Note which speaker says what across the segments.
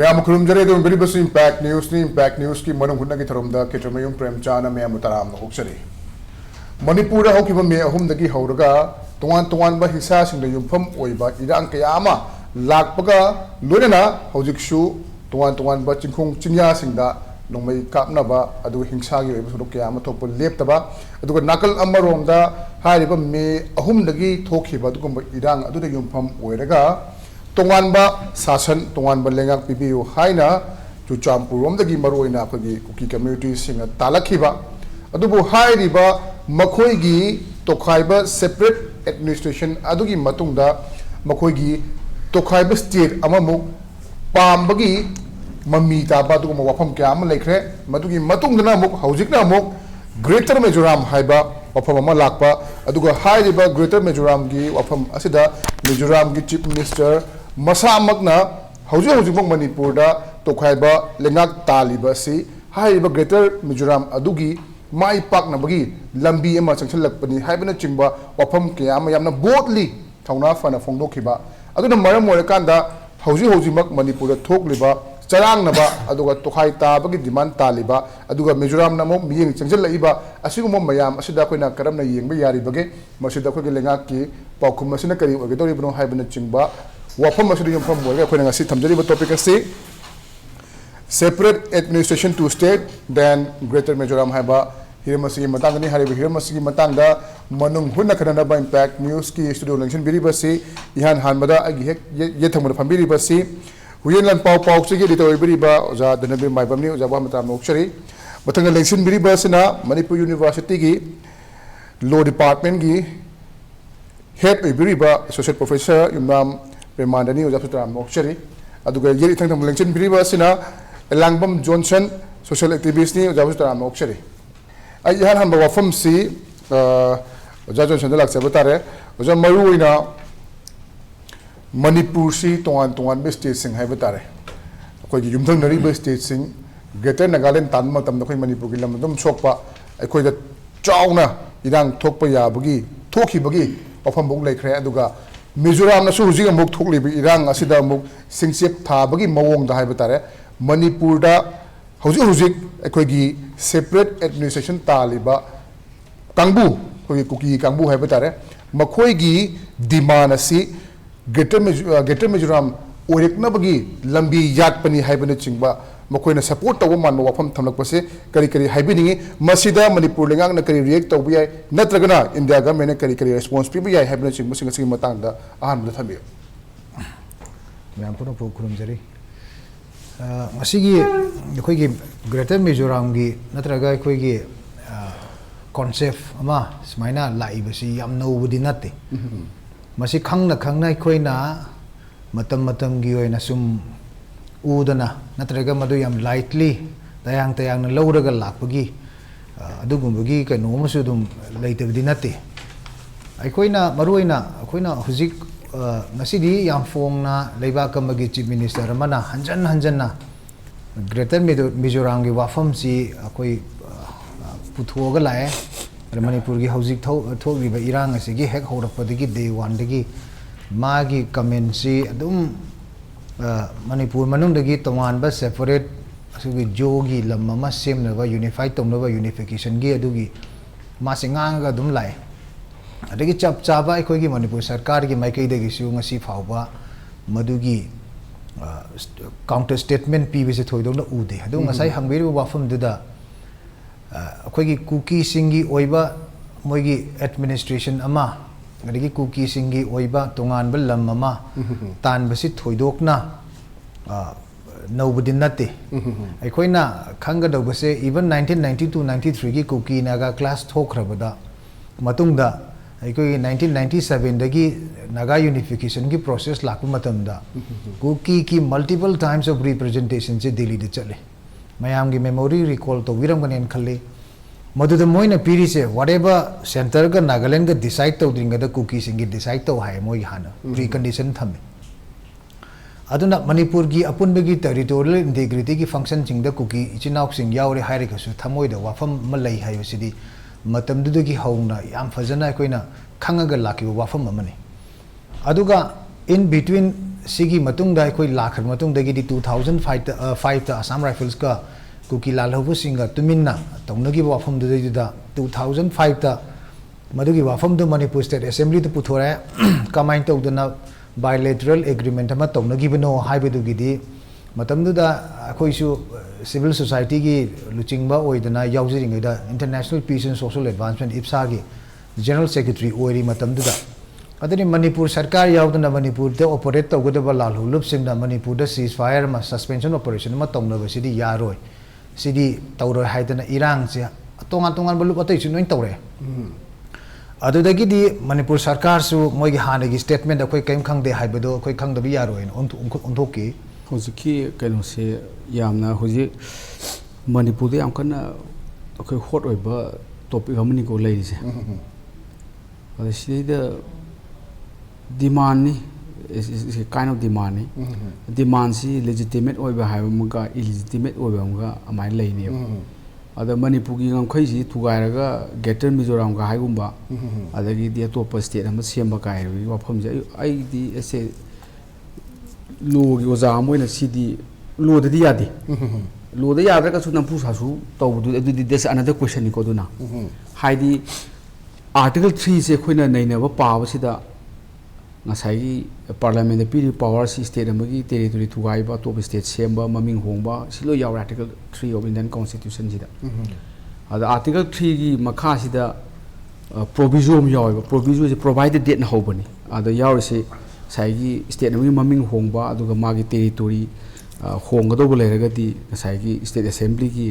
Speaker 1: Mayam Kurumjare, the very best impact news ki Manung Hutna ki Tharumda, Kshetrimayum Premchand, MIZORAM Hoksari. Manipur Hokiba me home the Gihoraga, Tuan ba Hisa in the Yumfum Oiba, Iran Kayama, Lakpaga, Lunana, Hojikshu, Tuan ba Chinkung Chinya Sinda, no may Kapnaba, Adu Hingsagi, Kayama Topo Leptaba, Adu Nakal Amaronda, Hariba me a home the Gi Tokiba, Iran, Adu the Yumfum Oiraga. Tongwanba Sasan Tongwanba Lengak PBU Haina to Champurum the Gimaroina Kuki community singer Talakiba Adubu Hai Riba Makoigi Tokaiba separate administration Adugi Matunda Makoigi Tokaiba state Amamu Pambagi Mamita Batu Wapam Kam Lakre Matugi Matungana Muk Haujikna Muk Greater MIZORAM Haiba Wapama Lakpa Aduga Hai Riba Greater MIZORAM Gi Wapam Asida MIZORAM Gi Chief Minister Masa Magna, Hauju Manipur da, Tokaiba, Lengak Taliba si, Haiba Greater MIZORAM Adugi, Mai Pak Nabagi, Lambi Emma Chancelapani, Hibana Chimba, Wapam Kiama Yamna boldly, Tauna Fana Fondokiba, Aduna Maram Morakanda, Hauju Mak Manipur Tok Liba, Charang Naba, Aduga Tokai Tabagi demand Taliba, Aduga MIZORAM Namo, Ming Chancelaiba, Asimo Mayam, Asidakuna Karamna Ying Yari Bage, Masidako Lengaki, Paukumasina Kari, Gatoribno Hibana Chimba. Wapam masih yang pun boleh, aku dengan si tamjadi bertopik si separate administration to state then Greater MIZORAM haba hira masih matang ni hari hira masih matang da manung hunna kerana ba impact news ki studio langsung biri basi ihan hanmada agi hek ye thamur phambiri basi Huiyen Lanpao sigi editor biri ba oja Dhanabir Maibam ni oja ba matam nokshari matang langsung biri basina Manipur University ki law department ki head biri ba associate professor Yumnam Premananda ni ujab sutra mokshari aduga yeri thang thang lengchen biriba sina Elangbam Johnson social activist ni ujab sutra mokshari ai han han ba wafam si ujab Johnson lak sabatare ujab maru ina Manipur si tuan be state sing hai batare koi gi yumthang nari be state sing Greater Nagaland tan ma tam da koi Manipur gi lam dum sokpa ai koi da chauna idang thokpa ya bagi thokhi bagi wafam bong lai khre aduga MIZORAM na suji ga muk thokli bi irang asida muk singsep tha bagi mawong da haibatare Manipur da hujik ekoi gi separate administration taliba kangbu koi kuki kangbu haibatare makhoi gi demand asi Greater MIZORAM orekna bagi lambi yat pani haibana chingba makhoi na support taw man wafam thamlak pase kari haibini masida Manipur lengang na kari react taw bi natragana India government kari response pi bi haibana chingba singa matang da ahan da thambi
Speaker 2: ma'am पुनः programme जरी मसीगी कोई की greater Mizoram की नत्रगा कोई की concept ama smaina lai basi yam no budi natte masi khangna khoi na matam gi oina sum udana natraga madu yam lightly tayang na lawraga lakpagi adugumbagi ka no masu dum laite budi natte aikoina maruina akoina hujik ngasidi yam fong na leiba kamagi chief minister mana hanjan na greater mizoram gi wafam si akoi पुथोगा लाए मणिपुर की हौजिक थोगलिबा इरांग असिगी हेक हौरपदगी day 1 दगी मागी कमेंसी अदुम Manipur मनुंदगी तवानबा separate असुगी जोगी लम्मा सेमनबा unified तोंनबा unification गी अदुगी मासे ngang अदुम लाए अदगी चप चाबा अखोगी मणिपुर सरकार की माइकैदगी सु ngasi फावबा मदुगी काउंटर स्टेटमेंट पीबीसे थोइदोंना उदे अदु ngasai hangbiru wafam duda अखोगी कुकी सिंगी ओइबा मोइगी एडमिनिस्ट्रेशन अमा अदगी कुकी सिंगी ओइबा तोंगानबा लम अमा तानबसि थोइदोकना नौबदि नते अखोइना खंगदौबसे इवन 1992 93 की कुकी नागा क्लास थोखरबदा मतुंगदा अखोगी 1997 दगी नागा यूनिफिकेशन की प्रोसेस लाकु मतमदा कुकी की मल्टीपल टाइम्स ऑफ रिप्रेजेंटेशन से दिल्ली दे चले मैम की मेमोरी रिकॉल तो विरमगन खले मधुद मोइन पीरी से व्हाटएवर सेंटर का नागालैंड का डिसाइड तो द्रिंगद कुकी सिंगी डिसाइड तो है मोई हाना प्री कंडीशन थमे अदुना मणिपुर की अपुनबगी टेरिटोरियल इंटीग्रिटी की फंक्शन सिंग द कुकी इचिनाउक सिंग यावरे हाइरेकसु थमोइद वाफम मलई हायोसिदी मतमदुदगी हौना याम फजना कोइना खंगगा लाकिबो वाफम अमने अदुगा in between sigi matung da koi lakhan matung da gi di 2005 ta Assam Rifles ka kuki lal hobu singa tuminna tongnagi wafam da 2005 ta madugi wafam da Manipur State Assembly da puthore kamain tawdana bilateral agreement ama tongnagi bano haibedu gi di matamdu da akoi su civil society gi luchingba oidana yaujring da International Peace and Social Advancement IPSA gi General Secretary oiri matamdu da adani Manipur sarkar yaudana Manipur de operate tawgudaba lalhu lupsingna Manipur da ceasefire ma suspension operation ma tongnaba sidi yaroi sidi tawroi haidana irang se tongan tongan balup atai chu noin tawre adudagi di Manipur sarkar su moigi hanagi statement akoi kaim khangde haibado akoi khangdabi yaroi onthokki
Speaker 3: hojiki kaino se yamna hoji Manipur de am kana akoi hot oiba topic amani ko lei se ada sida demand ni is a kind of demand ni demand si legitimate oiba haibamuga illegitimate oibamuga amai lei ni ada Manipur gi ngam khai si thugairaga Greater Mizoram ga haigumba adagi di top state am semba kai wafam je ai di ese lo gi oza moina sidi lo de yadi lo de yadra ka su nampu sasu tawdu adu this another question ni ko duna haidi article 3 se khoina naina ba pawa sida ngasai parliament piri power si state amagi territory thugai ba top state semba maming hongba silo yaw article 3 of Indian constitution sida ada article 3 gi makha sida provision yaw provision is provided date na hobani ada yaw se sai gi state amagi maming hongba aduga magi territory honggadau leiragadi ngasai gi state assembly gi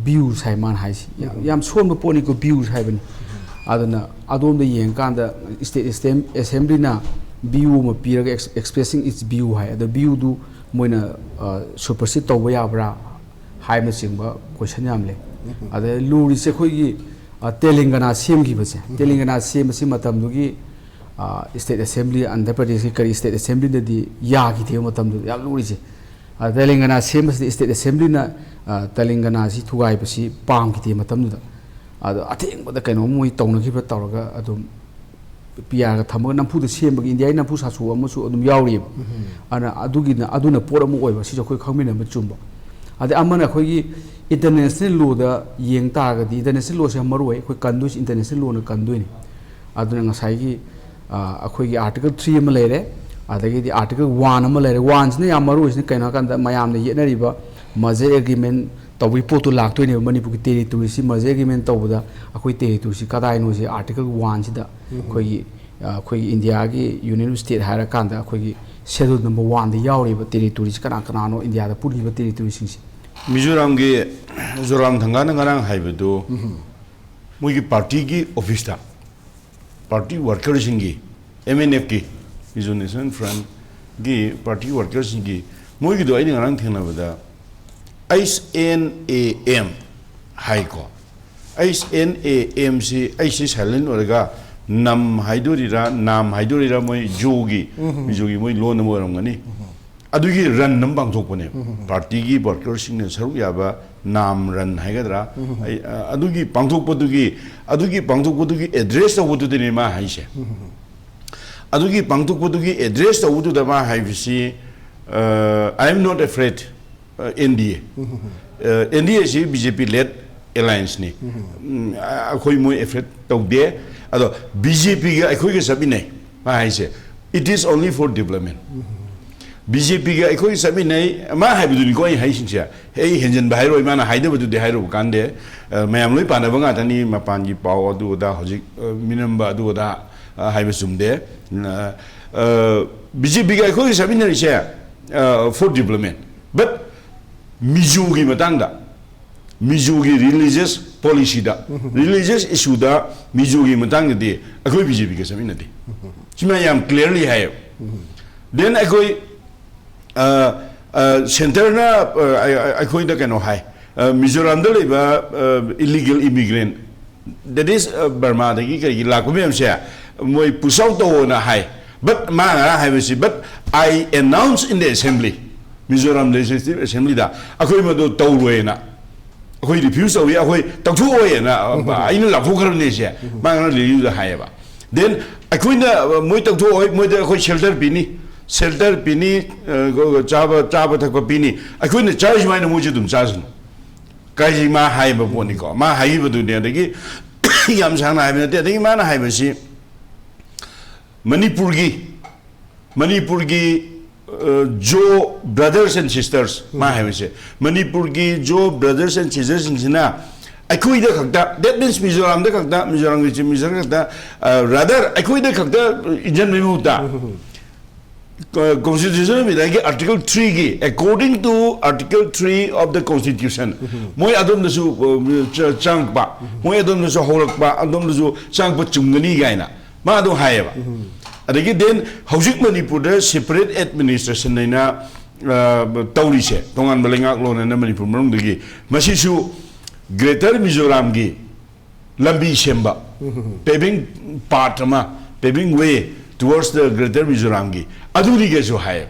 Speaker 3: views haiman haisi yam somba poni ko views haibani adana adom da yeng kanda state assembly na view ma piraga expressing its view hai the view du moina supersede tawba yabra hai ma singba question yam le ada luri se khoi gi Telangana sem gi base Telangana sem si matam du gi state assembly Andhra Pradesh ki state assembly da di ya gi the matam du yam luri se Telangana sem state assembly na Telangana si thugai basi pam gi the matam du da ada atheng bada kaino moi tawna gi ba tawraga adum pia ga thamo nampu da sem gi India nampu sa su amu su adum yawri ana aduna pora mu oi ba si khoi khangmina ma chumba ade amana khoi gi international law da yeng ta ga di international law se maroi khoi kandu international law na kandu ni aduna ngasai gi akhoi gi article 3 ma lere adagi di article 1 ma lere 1 ne yam maroi ne kaina kan da mayam ne yenari ba major agreement tawi potu laktoi ne Manipur ki territory si major agreement tawda akhoi territory si kadai no si article 1 si da khoi India gi union state hara kan da khoi schedule number 1 da yawri ba territory si kana kana no India da puri ba territory sing si
Speaker 4: Mizoram gi Mizoram thangana ngarang haibedo moi gi party gi office ta party workers singi MNF ki Mizo Nation Front gi party workers singi moi gi do ai ngarang thena bada SNAM hai ko SNAM si IC silent orga nam haidorira moi jogi mijogi moi lon mo ramgani adugi ran nam bang thokpone party gi workers sing ne saru yaba nam ran haigadra adugi pangthokpodugi address tawudu de ma haise adugi pangthokpodugi address tawudu da ma haibisi I am not afraid NDA NDA is BJP led alliance ni akoi moi effort tawde ado BJP ga akoi ga sabinai ma haise it is only for development BJP ga akoi sabinai ma haibidu ni koi haisin sia hey henjen ba hairo mana haide badu de hairo kande mayam loi pana banga tani mapan gi paw adu da hojik minamba adu da haibesumde BJP ga akoi sabinai sia for development but Mizogi matangda Mizogi religious policy da religious issue da Mizogi matangda de akoi BJP ke samina de chima yam clearly hai then akoi center na akoi da kano hai Mizoram da leba illegal immigrant that is Burma da ki kai la ko mem se moi pusau to na hai but ma na hai but I announced in the assembly Mizoram Legislative Assembly da akoi mado tawwe na akoi refuse awi akoi tawthu oye na aina la phokar ne se ma na le yu da hai ba then akoi na moi tawthu oi moi da akoi shelter bi ni shelter pini chaba thakpa pini akhoi na charge mai na mu dum charge kai ji ma hai ba poni ko ma hai ba du ne dagi yam sang na hai ba te dagi ma na hai ba si Manipur gi jo brothers and sisters ma hai ba se Manipur gi jo brothers and sisters sina akhoi da khakta that means Mizoram da khakta Mizoram gi Mizoram khakta rather akhoi da khakta injan me mu ta Constitution में देखिए Article 3 की according to Article 3 of the Constitution मोय अदम नसु चांग पा मोय अदम नसु होलक पा अदम नसु चांग पा चुंगनी गायना मा अदम हाय बा अदगी देन हौजिक मणिपुर द सेपरेट एडमिनिस्ट्रेशन नैना तौरी से तोंगान बलेंगाक लोन न मणिपुर मरुंग दगी मसिसु ग्रेटर मिजोराम की लंबी सेंबा पेविंग पार्ट मा paving way towards the greater Mizoram gi aduri ge jo hai